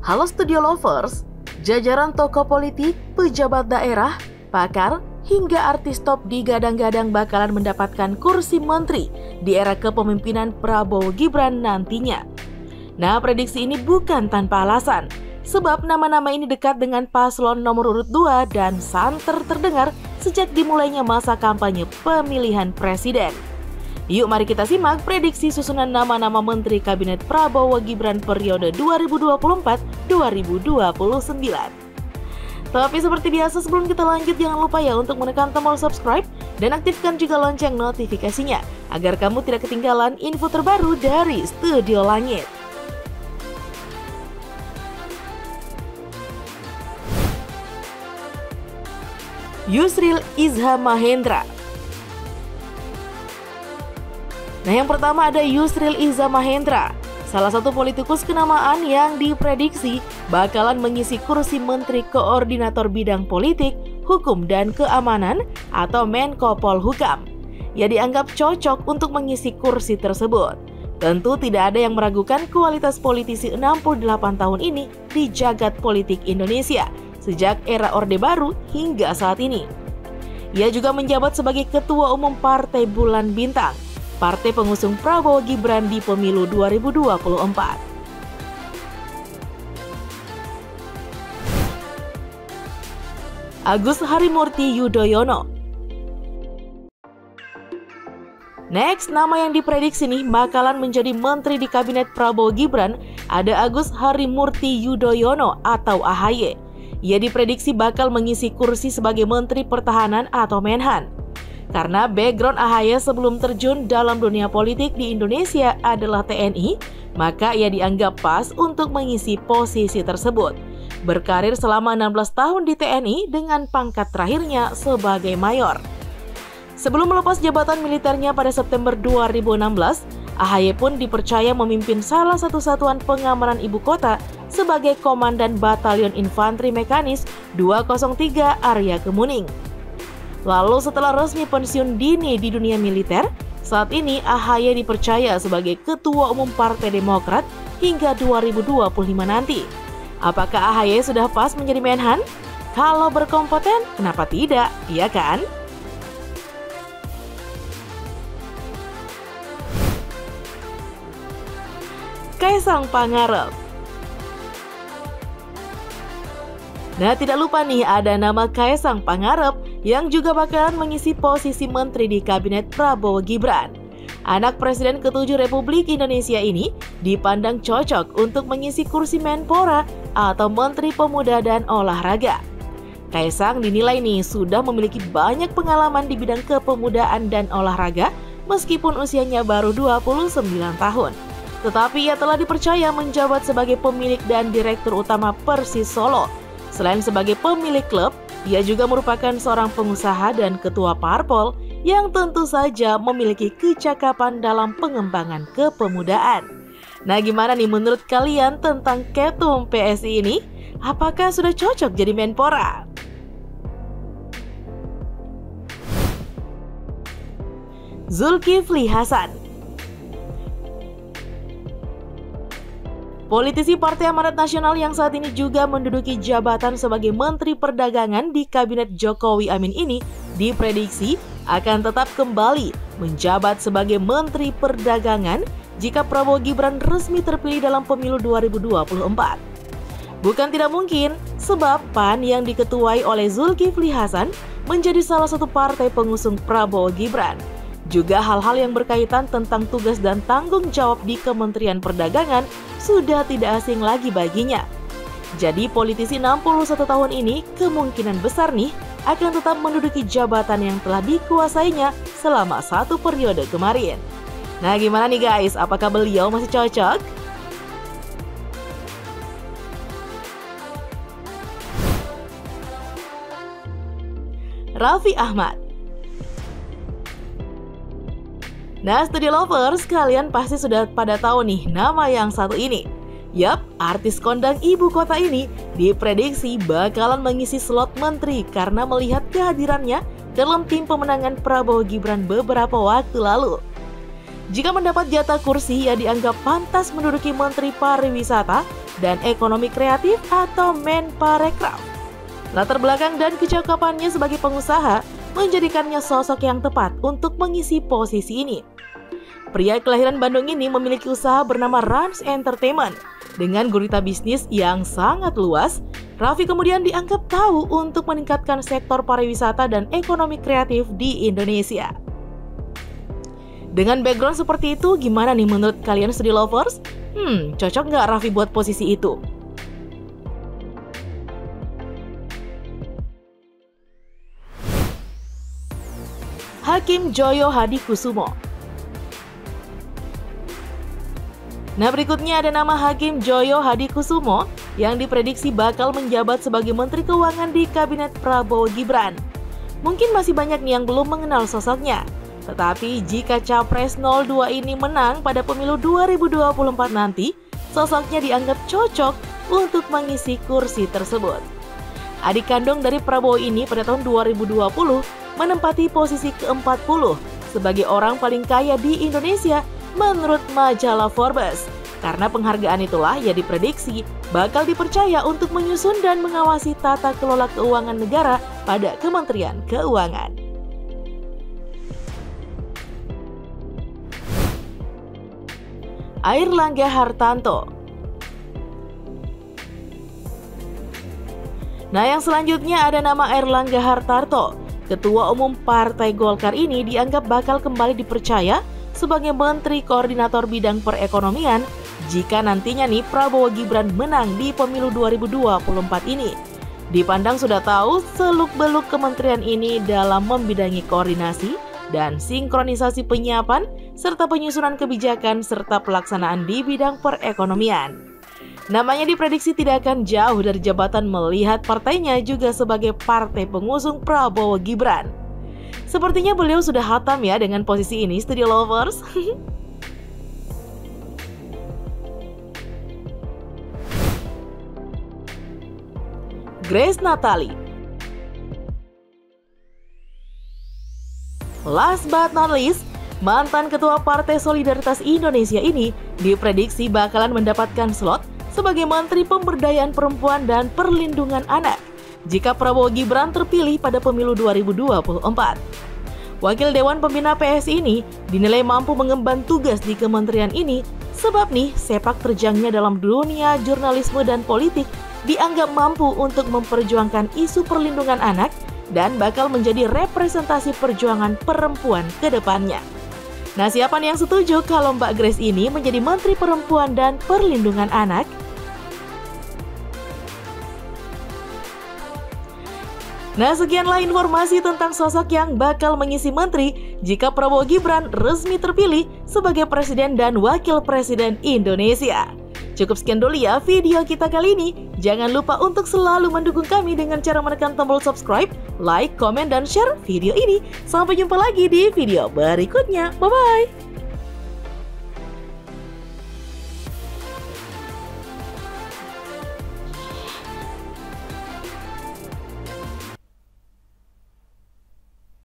Halo Studio Lovers, jajaran tokoh politik, pejabat daerah, pakar, hingga artis top digadang-gadang bakalan mendapatkan kursi menteri di era kepemimpinan Prabowo Gibran nantinya. Nah, prediksi ini bukan tanpa alasan, sebab nama-nama ini dekat dengan paslon nomor urut 2 dan santer terdengar sejak dimulainya masa kampanye pemilihan presiden. Yuk mari kita simak prediksi susunan nama-nama Menteri Kabinet Prabowo Gibran periode 2024-2029. Tapi seperti biasa sebelum kita lanjut jangan lupa ya untuk menekan tombol subscribe dan aktifkan juga lonceng notifikasinya agar kamu tidak ketinggalan info terbaru dari Studio Langit. Yusril Iza Mahendra. Nah, yang pertama ada Yusril Iza Mahendra, salah satu politikus kenamaan yang diprediksi bakalan mengisi kursi Menteri Koordinator Bidang Politik, Hukum dan Keamanan atau Menko Polhukam. Ia dianggap cocok untuk mengisi kursi tersebut. Tentu tidak ada yang meragukan kualitas politisi 68 tahun ini di jagat politik Indonesia sejak era Orde Baru hingga saat ini. Ia juga menjabat sebagai Ketua Umum Partai Bulan Bintang, partai pengusung Prabowo Gibran di pemilu 2024. Agus Harimurti Yudhoyono. Next, nama yang diprediksi nih bakalan menjadi menteri di kabinet Prabowo Gibran ada Agus Harimurti Yudhoyono atau AHY. Ia diprediksi bakal mengisi kursi sebagai Menteri Pertahanan atau Menhan. Karena background AHY sebelum terjun dalam dunia politik di Indonesia adalah TNI, maka ia dianggap pas untuk mengisi posisi tersebut. Berkarir selama 16 tahun di TNI dengan pangkat terakhirnya sebagai mayor. Sebelum melepas jabatan militernya pada September 2016, AHY pun dipercaya memimpin salah satu satuan pengamanan ibu kota sebagai Komandan Batalion Infanteri Mekanis 203 Arya Kemuning. Lalu setelah resmi pensiun dini di dunia militer, saat ini AHY dipercaya sebagai Ketua Umum Partai Demokrat hingga 2025 nanti. Apakah AHY sudah pas menjadi Menhan? Kalau berkompeten, kenapa tidak, iya kan? Kaisang Pangarep. Nah, tidak lupa nih ada nama Kaisang Pangarep yang juga bakalan mengisi posisi menteri di kabinet Prabowo Gibran. Anak Presiden ke-7 Republik Indonesia ini dipandang cocok untuk mengisi kursi Menpora atau Menteri Pemuda dan Olahraga. Kaisang dinilai nih sudah memiliki banyak pengalaman di bidang kepemudaan dan olahraga meskipun usianya baru 29 tahun. Tetapi ia telah dipercaya menjabat sebagai pemilik dan direktur utama Persis Solo. Selain sebagai pemilik klub, ia juga merupakan seorang pengusaha dan ketua parpol yang tentu saja memiliki kecakapan dalam pengembangan kepemudaan. Nah, gimana nih menurut kalian tentang ketum PSI ini? Apakah sudah cocok jadi Menpora? Zulkifli Hasan. Politisi Partai Amanat Nasional yang saat ini juga menduduki jabatan sebagai Menteri Perdagangan di Kabinet Jokowi Amin ini diprediksi akan tetap kembali menjabat sebagai Menteri Perdagangan jika Prabowo Gibran resmi terpilih dalam pemilu 2024. Bukan tidak mungkin, sebab PAN yang diketuai oleh Zulkifli Hasan menjadi salah satu partai pengusung Prabowo Gibran. Juga hal-hal yang berkaitan tentang tugas dan tanggung jawab di Kementerian Perdagangan sudah tidak asing lagi baginya. Jadi politisi 61 tahun ini kemungkinan besar nih akan tetap menduduki jabatan yang telah dikuasainya selama 1 periode kemarin. Nah, gimana nih guys, apakah beliau masih cocok? Raffi Ahmad. Nah, Studio Lovers, kalian pasti sudah pada tahu nih nama yang satu ini. Yap, artis kondang ibu kota ini diprediksi bakalan mengisi slot menteri karena melihat kehadirannya dalam tim pemenangan Prabowo Gibran beberapa waktu lalu. Jika mendapat jatah kursi, ia dianggap pantas menduduki Menteri Pariwisata dan Ekonomi Kreatif atau Menparekraf. Latar belakang dan kecakapannya sebagai pengusaha menjadikannya sosok yang tepat untuk mengisi posisi ini. Pria kelahiran Bandung ini memiliki usaha bernama Rans Entertainment. Dengan gurita bisnis yang sangat luas, Raffi kemudian dianggap tahu untuk meningkatkan sektor pariwisata dan ekonomi kreatif di Indonesia. Dengan background seperti itu, gimana nih menurut kalian Studi Lovers? Cocok nggak Raffi buat posisi itu? Hakim Joyo Hadikusumo. Nah, berikutnya ada nama Hakim Joyo Hadikusumo yang diprediksi bakal menjabat sebagai Menteri Keuangan di Kabinet Prabowo Gibran. Mungkin masih banyak nih yang belum mengenal sosoknya. Tetapi jika Capres 02 ini menang pada pemilu 2024 nanti, sosoknya dianggap cocok untuk mengisi kursi tersebut. Adik kandung dari Prabowo ini pada tahun 2020 menempati posisi ke-40 sebagai orang paling kaya di Indonesia menurut majalah Forbes. Karena penghargaan itulah ia diprediksi bakal dipercaya untuk menyusun dan mengawasi tata kelola keuangan negara pada Kementerian Keuangan. Airlangga Hartarto. Nah, yang selanjutnya ada nama Airlangga Hartarto. Ketua Umum Partai Golkar ini dianggap bakal kembali dipercaya sebagai Menteri Koordinator Bidang Perekonomian jika nantinya nih Prabowo Gibran menang di pemilu 2024 ini. Dipandang sudah tahu seluk-beluk kementerian ini dalam membidangi koordinasi dan sinkronisasi penyiapan serta penyusunan kebijakan serta pelaksanaan di bidang perekonomian. Namanya diprediksi tidak akan jauh dari jabatan melihat partainya juga sebagai partai pengusung Prabowo Gibran. Sepertinya beliau sudah hatam ya dengan posisi ini, Studio Lovers. Grace Natali. Last but not least, mantan Ketua Partai Solidaritas Indonesia ini diprediksi bakalan mendapatkan slot sebagai Menteri Pemberdayaan Perempuan dan Perlindungan Anak jika Prabowo Gibran terpilih pada pemilu 2024. Wakil Dewan Pembina PSI ini dinilai mampu mengemban tugas di kementerian ini sebab nih sepak terjangnya dalam dunia jurnalisme dan politik dianggap mampu untuk memperjuangkan isu perlindungan anak dan bakal menjadi representasi perjuangan perempuan ke depannya. Nah, siapa nih yang setuju kalau Mbak Grace ini menjadi Menteri Perempuan dan Perlindungan Anak? Nah, sekianlah informasi tentang sosok yang bakal mengisi menteri jika Prabowo Gibran resmi terpilih sebagai Presiden dan Wakil Presiden Indonesia. Cukup sekian dulu ya video kita kali ini. Jangan lupa untuk selalu mendukung kami dengan cara menekan tombol subscribe, like, komen, dan share video ini. Sampai jumpa lagi di video berikutnya. Bye-bye!